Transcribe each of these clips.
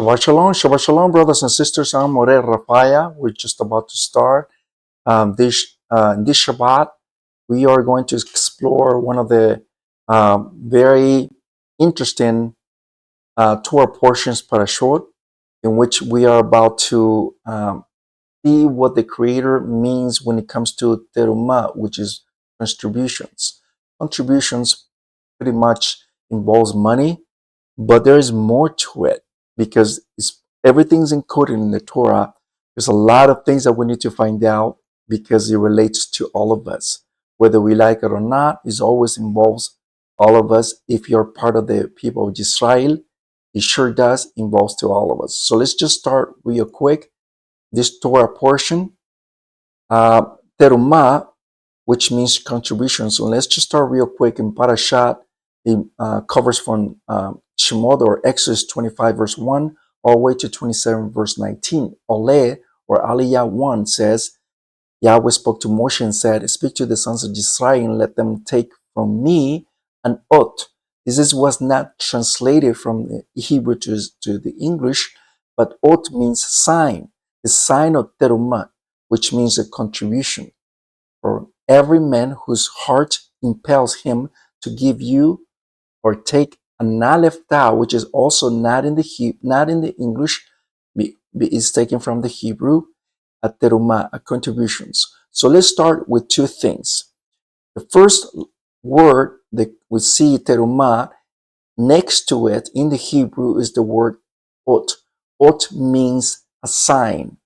Shabbat Shalom, brothers and sisters. I'm Moreh Rapha'Yah. We're just about to start. This Shabbat, we are going to explore one of the very interesting Torah portions, Parashot, in which we are about to see what the Creator means when it comes to Terumah, which is contributions. Contributions pretty much involves money, but there is more to it because everything's encoded in the Torah. There's a lot of things that we need to find out because it relates to all of us. Whether we like it or not, it always involves all of us. If you're part of the people of Israel, it sure does involves to all of us. So let's just start real quick. This Torah portion, Terumah, which means contribution. So let's just start real quick in Parashat. It covers from Shemot or Exodus 25 verse 1 all the way to 27 verse 19. Oleh or Aliyah 1 says, Yahweh spoke to Moshe and said, speak to the sons of Israel and let them take from me an oath. This was not translated from the Hebrew to the English, but oath means sign, the sign of Terumah, which means a contribution. For every man whose heart impels him to give you or take an aleph tau, which is also not in the English, is taken from the Hebrew, a terumah, a contributions. So let's start with two things. The first word that we see terumah next to it in the Hebrew is the word ot. Ot means a sign,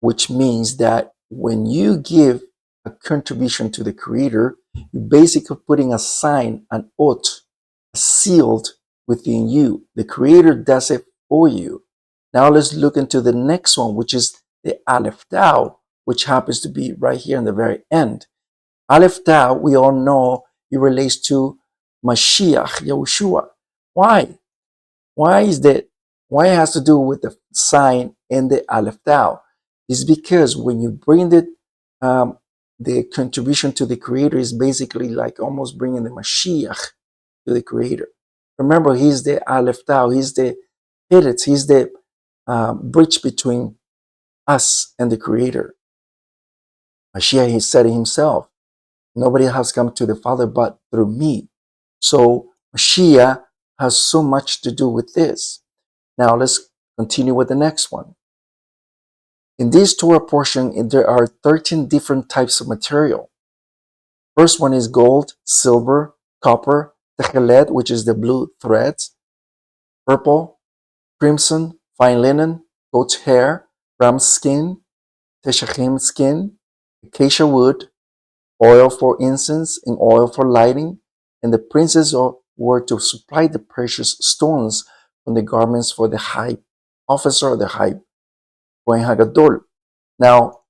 which means that when you give a contribution to the Creator, you're basically putting a sign, an oath, sealed within you. The Creator does it for you. Now let's look into the next one, which is the Aleph Tau, which happens to be right here in the very end. Aleph Tau, we all know it relates to Mashiach, Yahushua. Why? Why it has to do with the sign in the Aleph Tau? It's because when you bring the contribution to the Creator is basically like almost bringing the Mashiach to the Creator. Remember, he's the Aleph Tau, he's the Hittite, he's the bridge between us and the Creator. Mashiach, he said it himself, nobody has come to the Father but through me. So Mashiach has so much to do with this. Now let's continue with the next one. In this Torah portion, there are 13 different types of material. First one is gold, silver, copper, techelet, which is the blue threads, purple, crimson, fine linen, goat's hair, ram's skin, teshachim skin, acacia wood, oil for incense, and oil for lighting. And the princes were to supply the precious stones from the garments for the high officer or the high Kohen Hagadol. Now,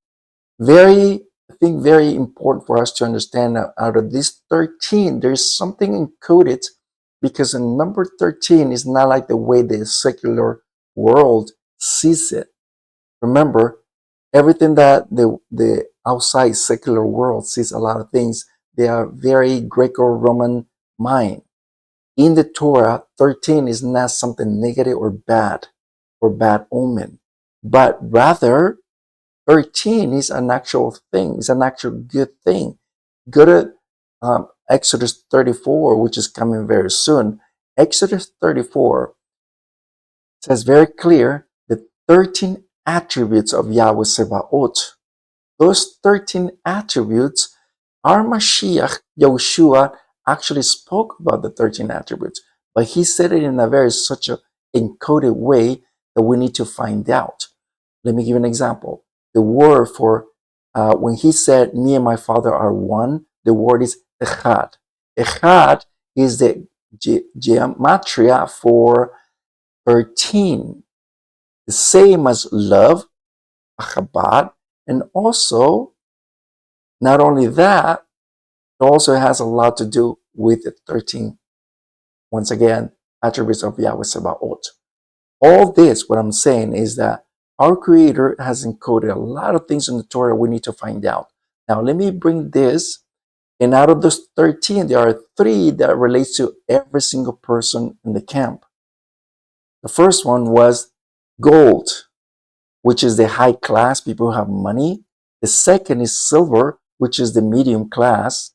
very important for us to understand that out of these 13, there's something encoded, because in number 13 is not like the way the secular world sees it. Remember, everything that the outside secular world sees, a lot of things, they are very Greco-Roman mind. In the Torah, 13 is not something negative or bad omen, but rather 13 is an actual thing, it's an actual good thing. Go to Exodus 34, which is coming very soon. Exodus 34 says very clear the 13 attributes of Yahweh Sebaot. Those 13 attributes, our Mashiach, Yahushua, actually spoke about the 13 attributes, but he said it in a very such a encoded way that we need to find out. Let me give you an example. The word for when he said, me and my Father are one, the word is echad. Echad is the gematria for 13. The same as love, achabad, and also, not only that, it also has a lot to do with the 13, once again, attributes of Yahweh Sebaot. All this, what I'm saying is that our Creator has encoded a lot of things in the Torah we need to find out. Now, let me bring this, and out of those 13, there are 3 that relates to every single person in the camp. The first one was gold, which is the high class, people who have money. The second is silver, which is the medium class.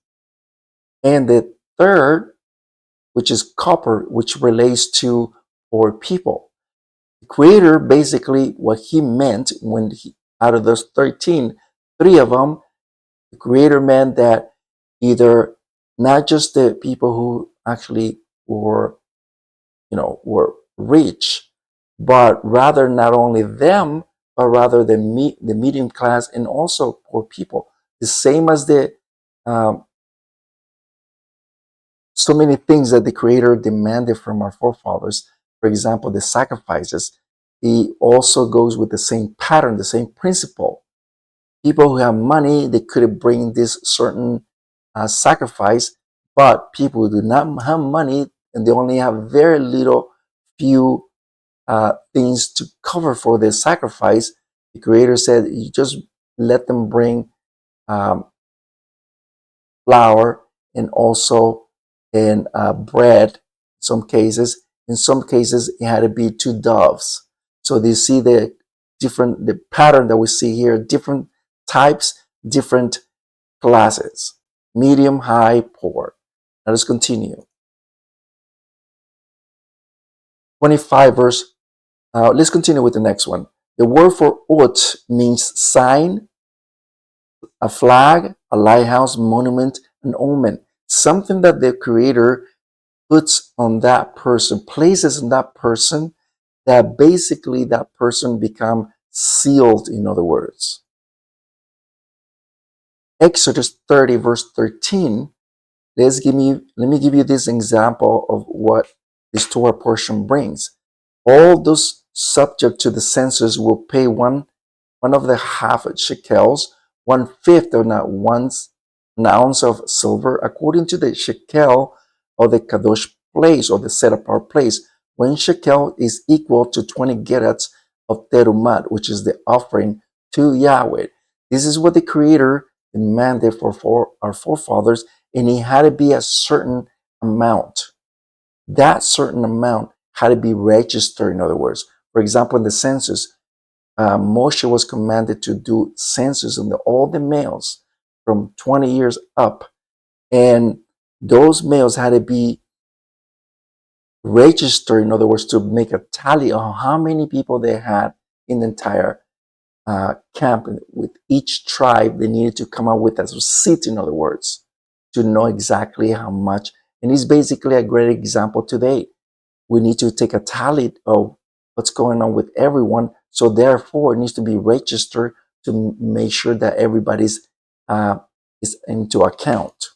And the third, which is copper, which relates to poor people. The Creator, basically, what he meant when out of those 13, three of them, the Creator meant that either not just the people who actually were rich, but rather not only them, but rather the medium class and also poor people. The same as the um, so many things that the Creator demanded from our forefathers. For example, the sacrifices. He also goes with the same pattern, the same principle. People who have money, they could bring this certain sacrifice, but people who do not have money and they only have very little, few things to cover for their sacrifice, the Creator said, you just let them bring um, flour and also in bread. In some cases, it had to be two doves. So you see the pattern that we see here, different types, different classes, medium, high, poor. Let us continue. 25 verse. Let's continue with the next one. The word for ut means sign, a flag, a lighthouse, monument, an omen. Something that the Creator puts on that person, places on that person, that basically that person become sealed, in other words. Exodus 30 verse 13. Let me give you this example of what this Torah portion brings. All those subject to the census will pay one of the half shekels, 1/5 of an ounce of silver, according to the shekel of the kadosh place, or the set apart place. 1 shekel is equal to 20 gerats of terumah, which is the offering to Yahweh. This is what the Creator demanded for our forefathers, and it had to be a certain amount. That certain amount had to be registered, in other words. For example, in the census, Moshe was commanded to do census on all the males from 20 years up. And those males had to be registered, in other words, to make a tally on how many people they had in the entire camp. With each tribe, they needed to come up with a receipt, in other words, to know exactly how much. And it's basically a great example today. We need to take a tally of what's going on with everyone. So therefore, it needs to be registered to make sure that everybody's is into account.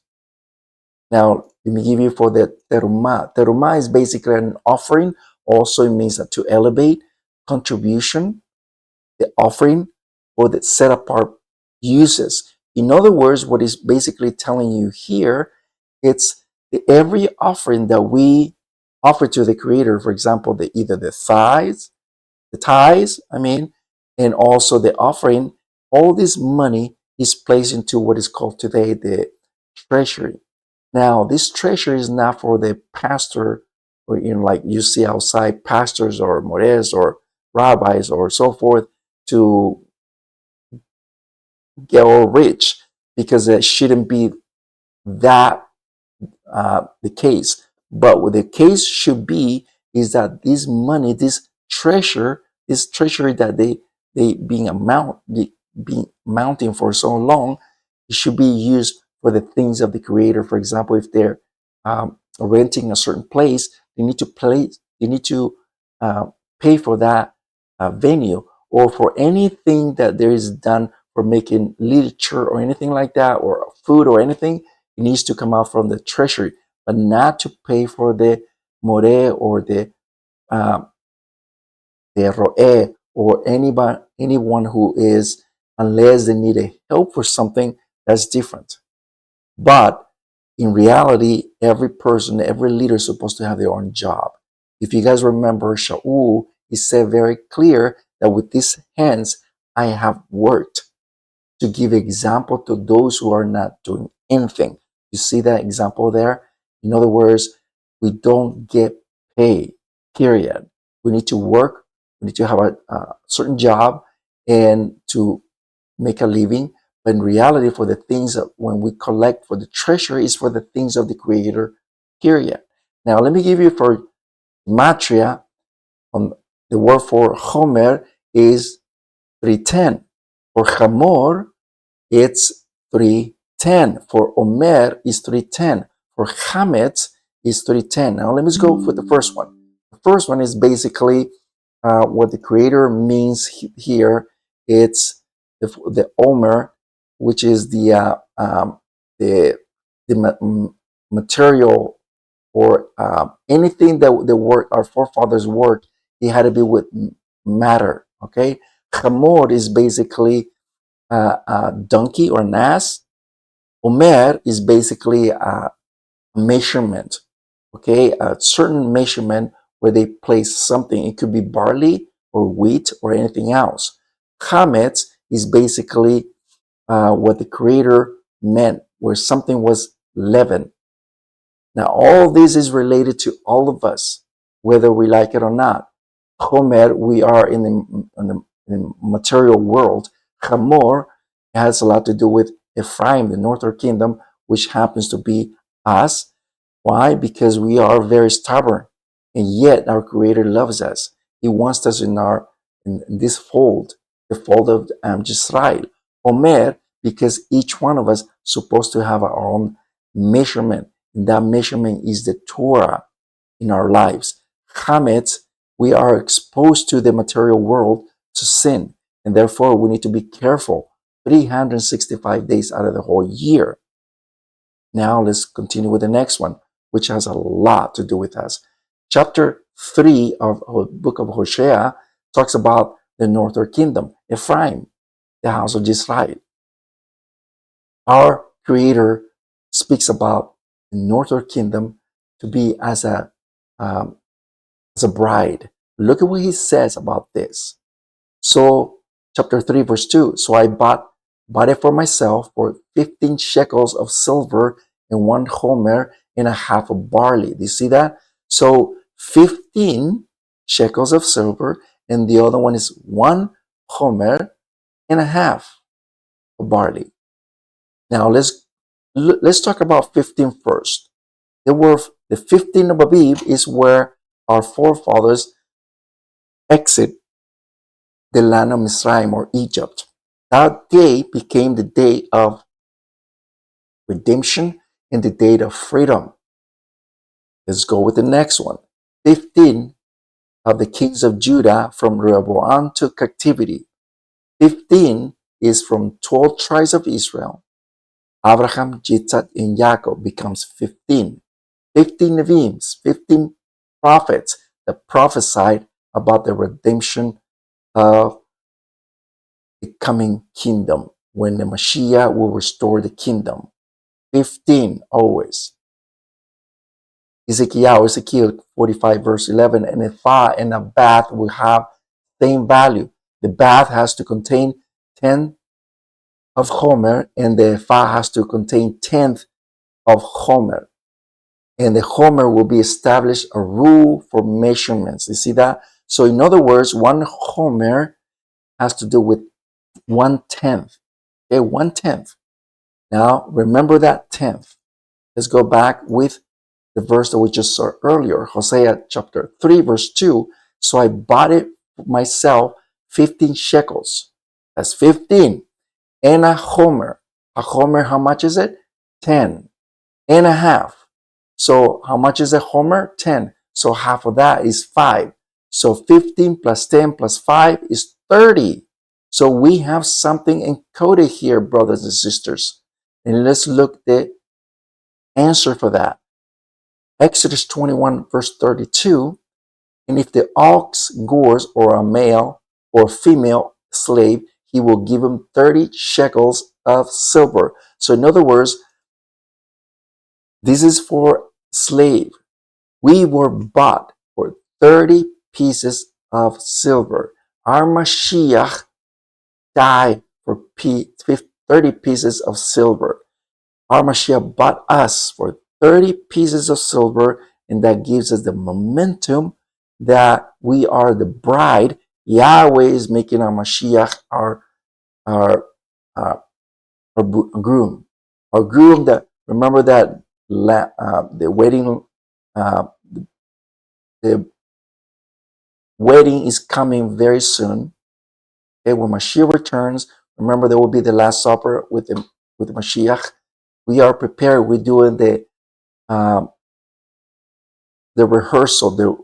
Now, let me give you for the terumah. Terumah is basically an offering. Also, it means that to elevate, contribution, the offering, or the set apart uses. In other words, what is basically telling you here, it's every offering that we offer to the Creator. For example, either the tithes, and also the offering. All this money is placed into what is called today the treasury. Now, this treasury is not for the pastor, or like you see outside, pastors or morehs or rabbis or so forth, to get all rich, because it shouldn't be that the case. But what the case should be is that this money, this treasury that they being mounting for so long, it should be used for the things of the Creator. For example, if they're renting a certain place, they need to pay for that venue, or for anything that there is done for making literature or anything like that, or food or anything. It needs to come out from the treasury, but not to pay for the moreh or uh, the roeh, or anyone who is, unless they need a help for something. That's different. But in reality, every person, every leader is supposed to have their own job. If you guys remember, Shaul, he said very clear that with these hands I have worked, to give example to those who are not doing anything. You see that example there? In other words, we don't get paid, period. We need to work. We need to have a certain job and to make a living. But in reality, for the things that when we collect for the treasure is for the things of the Creator, period. Now, let me give you for Matria, on the word for Homer is 310. For Hamor, it's 310. For Omer is 310. For Hametz is 310. Now let's go for the first one. The first one is basically what the Creator means here. It's the Omer, which is the material or anything that the work our forefathers worked. It had to be with matter. Okay, Hamor is basically a donkey or an ass. Omer is basically a measurement, okay, a certain measurement where they place something. It could be barley or wheat or anything else. Chametz is basically what the Creator meant, where something was leavened. Now, all this is related to all of us, whether we like it or not. Homer, we are in the material world. Hamor has a lot to do with Ephraim, the northern kingdom, which happens to be us. Why? Because we are very stubborn, and yet our Creator loves us. He wants us in this fold, the fold of Israel. Omer, because each one of us supposed to have our own measurement, and that measurement is the Torah in our lives. Chametz, we are exposed to the material world to sin, and therefore we need to be careful 365 days out of the whole year. Now let's continue with the next one, which has a lot to do with us. Chapter 3 of the book of Hosea talks about the northern kingdom, Ephraim, the house of Israel. Our Creator speaks about the northern kingdom to be as a bride. Look at what he says about this. So, chapter 3, verse 2. So I bought it for myself for 15 shekels of silver and 1 homer and a half of barley. Do you see that? So 15 shekels of silver, and the other one is 1 homer and a half of barley. Now let's talk about 15 first. The 15 of Abib is where our forefathers exit the land of Misraim or Egypt. That day became the day of redemption and the day of freedom. Let's go with the next one. 15 of the kings of Judah from Rehoboam took captivity. 15 is from 12 tribes of Israel. Abraham, Yitzhak, and Jacob becomes 15. 15 Nevi'im, 15 prophets that prophesied about the redemption of the coming kingdom, when the Mashiach will restore the kingdom. 15 always. Ezekiel 45 verse 11, and a ephah and a bath will have same value. The bath has to contain 10 of homer, and the ephah has to contain 10th of homer. And the homer will be established a rule for measurements. You see that? So in other words, 1 homer has to do with 1/10. Okay, 1/10. Now remember that 10th. Let's go back with the verse that we just saw earlier, Hosea chapter 3, verse 2. So I bought it myself 15 shekels. That's 15. And a homer. A homer, how much is it? 10 and a half. So how much is a homer? 10. So half of that is 5. So 15 plus 10 plus 5 is 30. So we have something encoded here, brothers and sisters. And let's look the answer for that. Exodus 21, verse 32. And if the ox gores or a male or female slave, he will give him 30 shekels of silver. So in other words, this is for slave. We were bought for 30 pieces of silver. Our Mashiach died for 30 pieces of silver. Our Mashiach bought us for 30 pieces of silver, and that gives us the momentum that we are the bride. Yahweh is making our Mashiach our, uh, our groom. Our groom, that, remember that the wedding, uh, the wedding is coming very soon. Okay, when Mashiach returns, remember there will be the Last Supper with the Mashiach. We are prepared. We're doing um, the rehearsal, the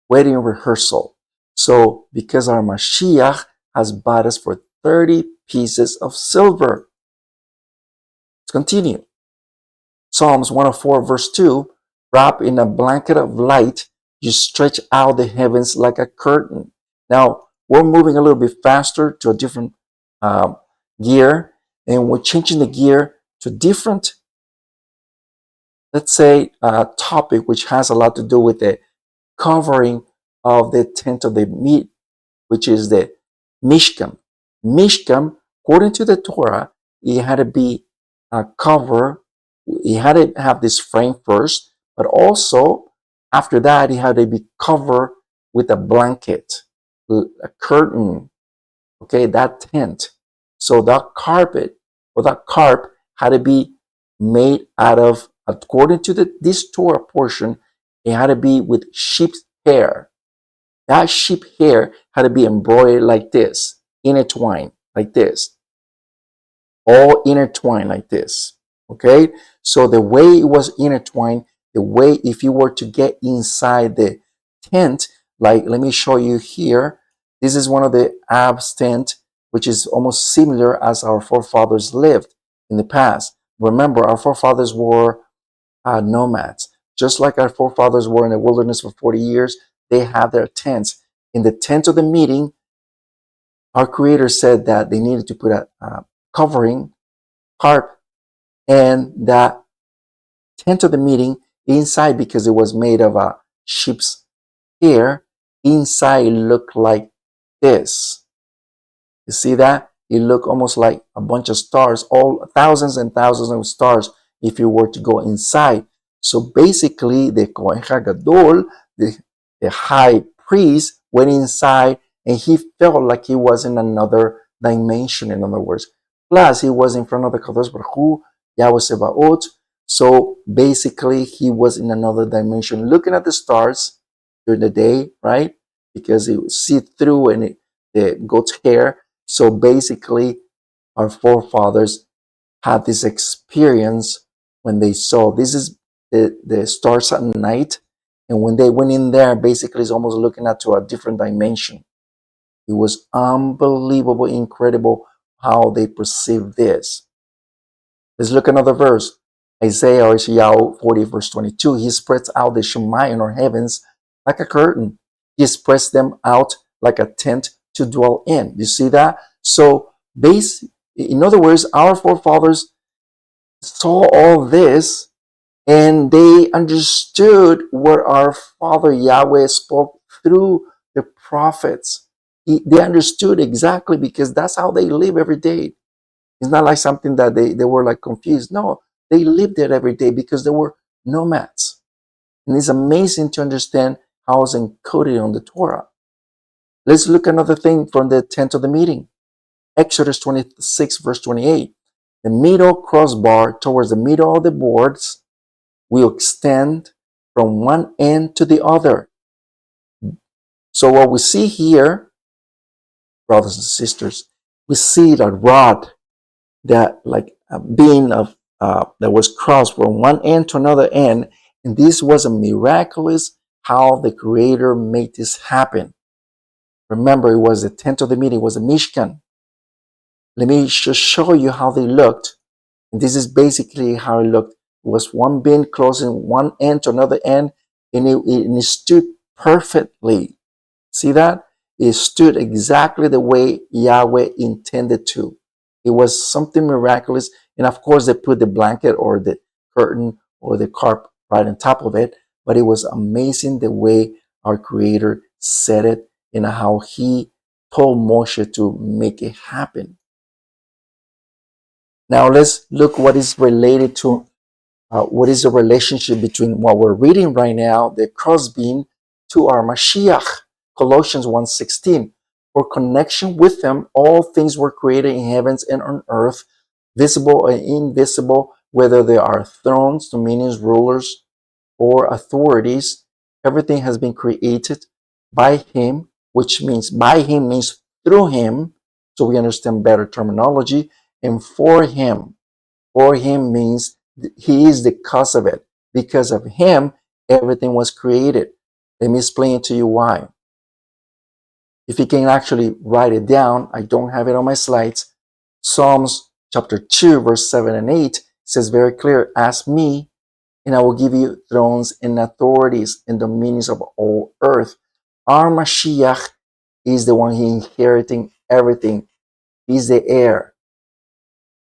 wedding rehearsal. So because our Mashiach has bought us for 30 pieces of silver. Let's continue. Psalms 104 verse 2, wrap in a blanket of light, you stretch out the heavens like a curtain. Now, we're moving a little bit faster to a different gear, and we're changing the gear to different, let's say, topic, which has a lot to do with the covering of the tent of the meat, which is the Mishkan. Mishkan, according to the Torah, it had to be covered. It had to have this frame first, but also after that, it had to be covered with a blanket, a curtain. Okay, that tent. So that carpet or that carp had to be made out of, according to this Torah portion, it had to be with sheep's hair. That sheep hair had to be embroidered like this, intertwined like this, all intertwined like this. Okay, so the way it was intertwined, the way if you were to get inside the tent, like let me show you here. This is one of the Ab's tent, which is almost similar as our forefathers lived in the past. Remember, our forefathers were nomads. Just like our forefathers were in the wilderness for 40 years, they had their tents. In the tent of the meeting, our Creator said that they needed to put a covering, tarp, and that tent of the meeting inside, because it was made of a sheep's hair, inside looked like this. You see that? It looked almost like a bunch of stars, all thousands and thousands of stars if you were to go inside. So basically, the Kohen HaGadol, the high priest, went inside and he felt like he was in another dimension, in other words. Plus, he was in front of the Kadosh Baruch Hu, Yahweh Sebaot. So basically, he was in another dimension, looking at the stars during the day, right? Because it would see through and the goat's hair. So basically, our forefathers had this experience when they saw this is the stars at night. And when they went in there, basically, it's almost looking at to a different dimension. It was unbelievable, incredible how they perceived this. Let's look at another verse. Isaiah 40 verse 22. He spreads out the Shemayim or heavens like a curtain. He spreads them out like a tent to dwell in. You see that? So in other words, our forefathers saw all this and they understood what our Father Yahweh spoke through the prophets. They understood exactly, because that's how they live every day. It's not like something that they were like confused. No, they lived it every day because they were nomads. And it's amazing to understand how it's encoded on the Torah. Let's look at another thing from the tent of the meeting. Exodus 26 verse 28. The middle crossbar towards the middle of the boards will extend from one end to the other. So what we see here, brothers and sisters, we see that rod, that like a beam of that was crossed from one end to another end, and this was a miraculous how the Creator made this happen. Remember, it was the tent of the meeting, it was a Mishkan. Let me just show you how they looked. And this is basically how it looked. It was one beam closing one end to another end, and it stood perfectly. See that? It stood exactly the way Yahweh intended to. It was something miraculous. And of course, they put the blanket or the curtain or the carpet right on top of it. But it was amazing the way our Creator said it and how He told Moshe to make it happen. Now let's look what is related to what is the relationship between what we're reading right now, the crossbeam, to our Mashiach. Colossians 1:16. For connection with him, all things were created in heavens and on earth, visible and invisible, whether they are thrones, dominions, rulers, or authorities. Everything has been created by him, which means by him means through him, so we understand better terminology, and for him. For him means he is the cause of it. Because of him, everything was created. Let me explain to you why. If you can actually write it down, I don't have it on my slides. Psalms chapter 2, verse 7 and 8 says very clear, ask me, and I will give you thrones and authorities and dominions of all earth. Our Mashiach is the one he inheriting everything. He's the heir.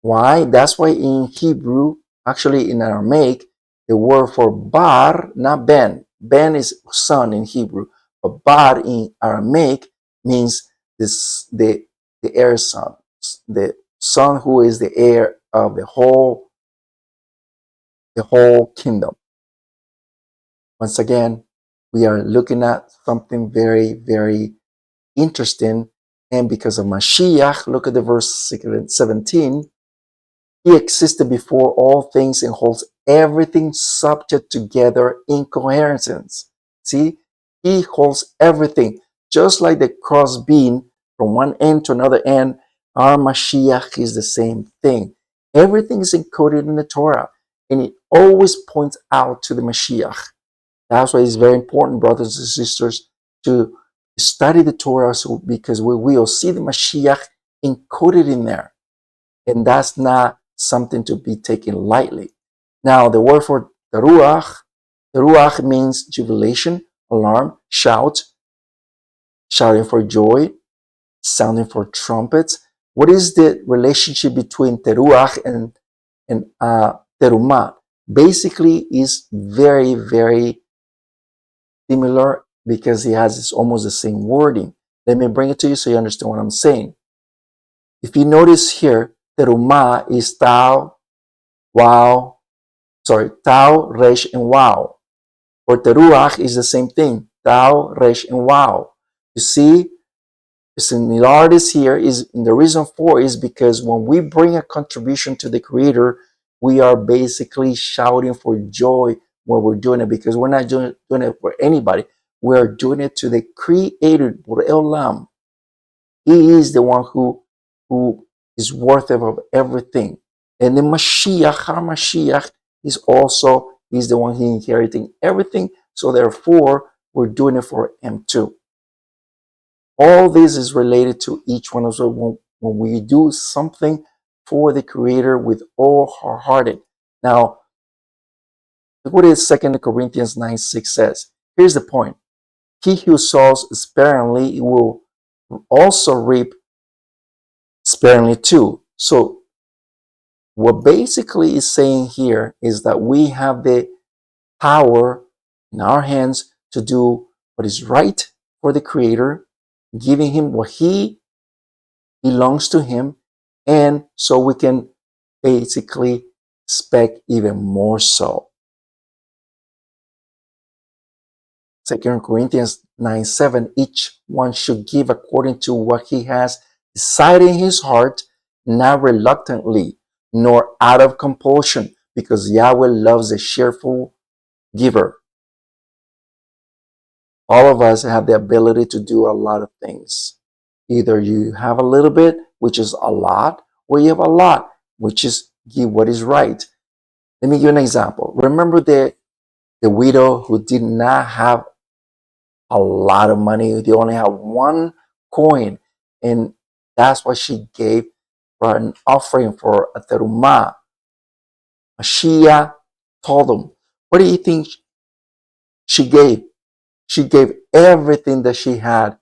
Why? That's why in Hebrew, actually in Aramaic, the word for bar, not ben. Ben is son in Hebrew, but bar in Aramaic means this the heir son, the son who is the heir of the whole kingdom. Once again, we are looking at something very, very interesting. And because of Mashiach, look at the verse 17. He existed before all things and holds everything subject together in coherence. See, he holds everything, just like the cross beam from one end to another end. Our Mashiach is the same thing. Everything is encoded in the Torah, and it always points out to the Mashiach. That's why it's very important, brothers and sisters, to study the Torah, because we will see the Mashiach encoded in there. And that's not something to be taken lightly. Now, the word for teruach means jubilation, alarm, shout, shouting for joy, sounding for trumpets. What is the relationship between teruach and terumah? Basically, is very, very similar because it has almost the same wording. Let me bring it to you so you understand what I'm saying. If you notice here, terumah is tau, resh, and wow. Or teruach is the same thing, tau, resh, and wow. You see, the similarities here is, and the reason for is because when we bring a contribution to the Creator, we are basically shouting for joy when we're doing it, because we're not doing it for anybody. We are doing it to the Creator, Moreh Olam. He is the one who is worthy of everything. And the Mashiach, our Mashiach, is the one he inheriting everything. So therefore, we're doing it for him too. All this is related to each one of us when we do something for the Creator with all our hearted. Now, look what 2 Corinthians 9:6 says. Here's the point. He who sows sparingly will also reap sparingly too. So what basically is saying here is that we have the power in our hands to do what is right for the Creator, giving him what he belongs to him, and so we can basically expect even more so. 2 Corinthians 9:7, each one should give according to what he has decided in his heart, not reluctantly, nor out of compulsion, because Yahweh loves a cheerful giver. All of us have the ability to do a lot of things. Either you have a little bit, which is a lot, or you have a lot, which is give what is right. Let me give you an example. Remember the widow who did not have a lot of money. They only had one coin, and that's what she gave for an offering for a terumah. Mashiach told them, what do you think she gave? She gave everything that she had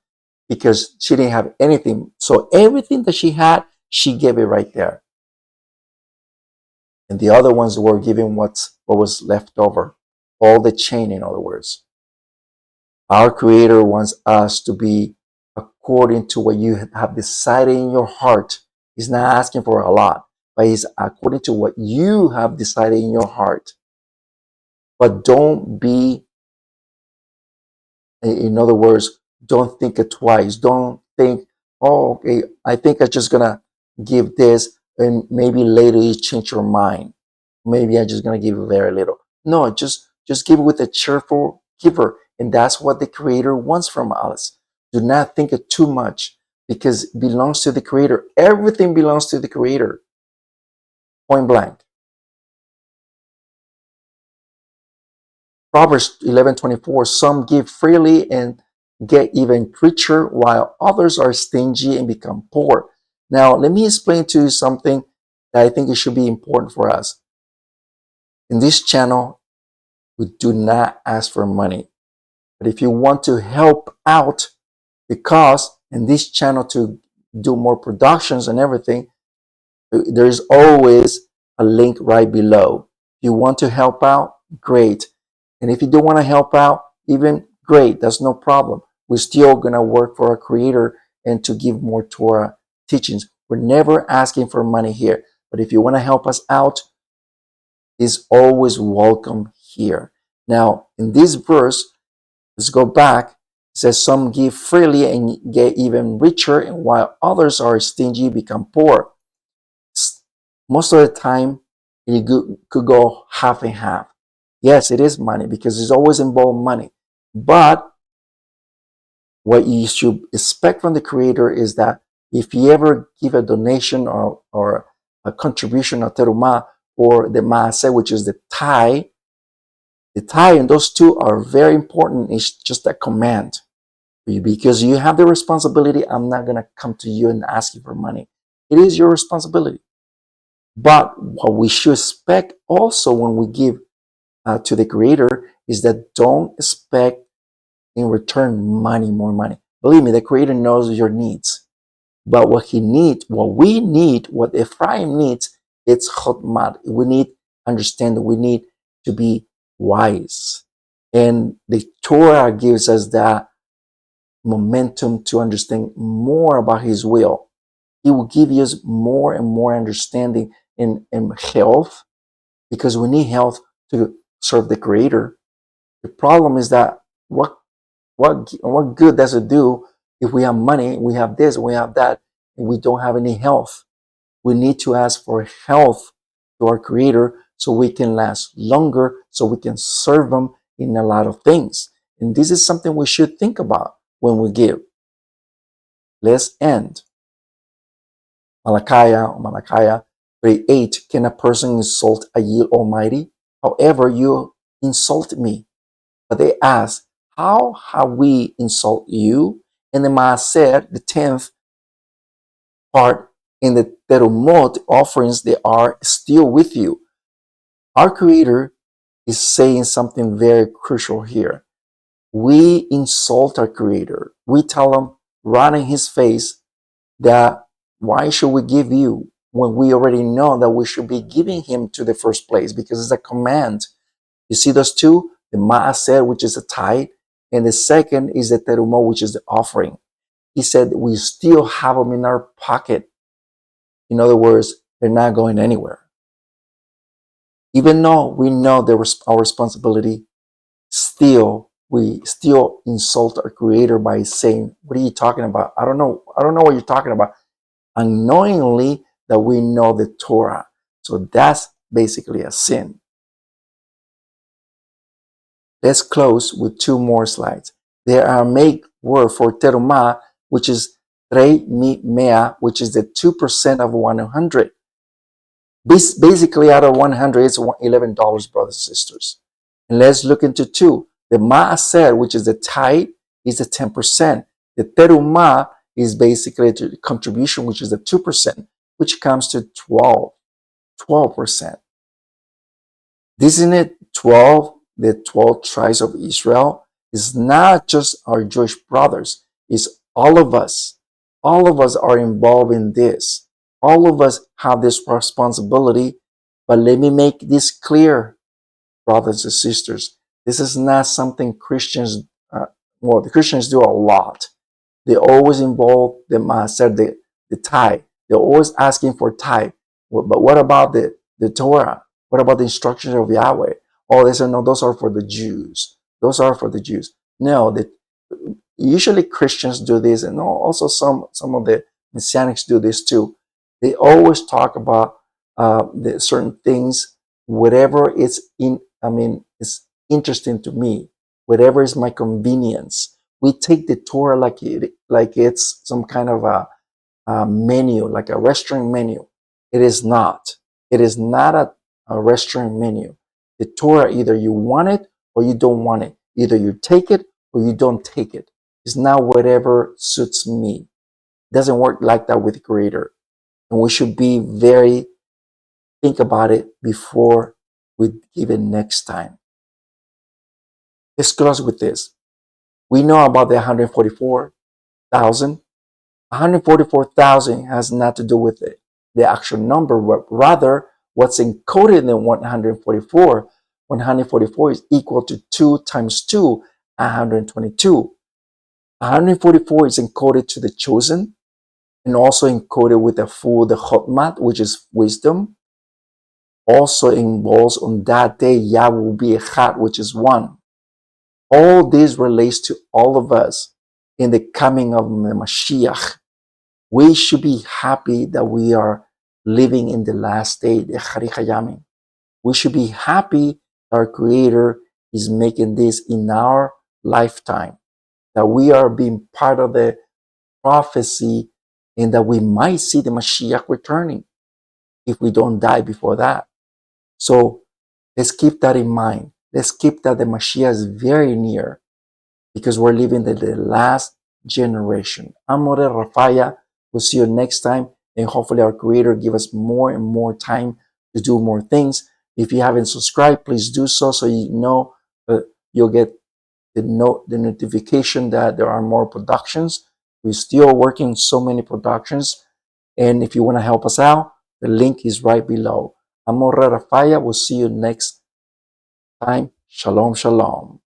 because she didn't have anything. So everything that she had, she gave it right there. And the other ones were given what was left over. All the chain, in other words. Our Creator wants us to be according to what you have decided in your heart. He's not asking for a lot, but He's according to what you have decided in your heart. But don't be In other words, don't think it twice. Don't think, oh, okay, I think I'm just gonna give this, and maybe later you change your mind. Maybe I'm just gonna give very little. No, just give it with a cheerful giver, and that's what the Creator wants from us. Do not think it too much, because it belongs to the Creator. Everything belongs to the Creator. Point blank. Proverbs 11:24, some give freely and get even richer, while others are stingy and become poor. Now, let me explain to you something that I think it should be important for us. In this channel, we do not ask for money. But if you want to help out the cause in this channel to do more productions and everything, there's always a link right below. If you want to help out, great. And if you don't want to help out, even great, that's no problem. We're still going to work for our Creator and to give more Torah teachings. We're never asking for money here. But if you want to help us out, it's always welcome here. Now, in this verse, let's go back. It says, some give freely and get even richer, and while others are stingy, become poor. Most of the time, it could go half and half. Yes, it is money, because it's always involved money. But what you should expect from the Creator is that if you ever give a donation or a contribution of terumah, or the maaseh, which is the tithe, and those two are very important. It's just a command. Because you have the responsibility. I'm not going to come to you and ask you for money. It is your responsibility. But what we should expect also when we give to the Creator is that don't expect in return money, more money. Believe me, the Creator knows your needs. But what we need, what Ephraim needs, it's chotmah. We need understanding. We need to be wise. And the Torah gives us that momentum to understand more about His will. He will give us more and more understanding in health, because we need health to serve the Creator. The problem is that what good does it do if we have money, we have this, we have that, and we don't have any health? We need to ask for health to our Creator so we can last longer, so we can serve Him in a lot of things. And this is something we should think about when we give. Let's end. Malachi 3:8, can a person insult a ye Almighty? However, you insult me. But they ask, how have we insult you? And the Maaseh, the 10th part in the Terumot offerings, they are still with you. Our Creator is saying something very crucial here. We insult our Creator. We tell Him right in His face that why should we give you when we already know that we should be giving Him to the first place, because it's a command. You see those two? The Maaseh, which is a tithe, and the second is the Terumah, which is the offering. He said we still have them in our pocket. In other words, they're not going anywhere. Even though we know our responsibility, we still insult our Creator by saying, what are you talking about? I don't know what you're talking about. Unknowingly that we know the Torah. So that's basically a sin. Let's close with two more slides. There are make word for terumah, which is rei mi mea, which is the 2% of 100. Basically, out of 100, it's $11, brothers and sisters. And let's look into two. The maaser, which is the tithe, is the 10%. The terumah is basically the contribution, which is the 2%, which comes to 12%. Isn't it 12? The 12 tribes of Israel is not just our Jewish brothers. It's all of us. All of us are involved in this. All of us have this responsibility. But let me make this clear, brothers and sisters. This is not something Christians, the Christians do a lot. They always involve the maaser, the tithe. They're always asking for tithe. But what about the Torah? What about the instructions of Yahweh? Oh, they say, no, those are for the Jews. Those are for the Jews. No, Usually Christians do this, and also some of the Messianics do this too. They always talk about the certain things, whatever is is interesting to me, whatever is my convenience. We take the Torah like it's some kind of a menu, like a restaurant menu. It is not. It is not a restaurant menu. The Torah, either you want it or you don't want it. Either you take it or you don't take it. It's not whatever suits me. It doesn't work like that with the Creator. And we should be very, think about it before we give it next time. Let's close with this. We know about the 144,000. 144,000 has not to do with the actual number, but rather what's encoded in the 144. 144 is equal to 2 times 2, 122. 144 is encoded to the chosen and also encoded with the full, the chotmat, which is wisdom. Also involves on that day, Yah will be echad, which is one. All this relates to all of us in the coming of the Mashiach. We should be happy that we are living in the last day, the Chari Hayamim. We should be happy that our Creator is making this in our lifetime, that we are being part of the prophecy and that we might see the Mashiach returning if we don't die before that. So let's keep that in mind. Let's keep that the Mashiach is very near because we're living in the last generation. I'm Moreh Rapha'Yah. We'll see you next time, and hopefully our Creator give us more and more time to do more things. If you haven't subscribed, please do so you know you'll get the notification that there are more productions. We're still working so many productions, and if you want to help us out, the link is right below. I'm Moreh Rapha'Yah. We'll see you next time. Shalom, shalom.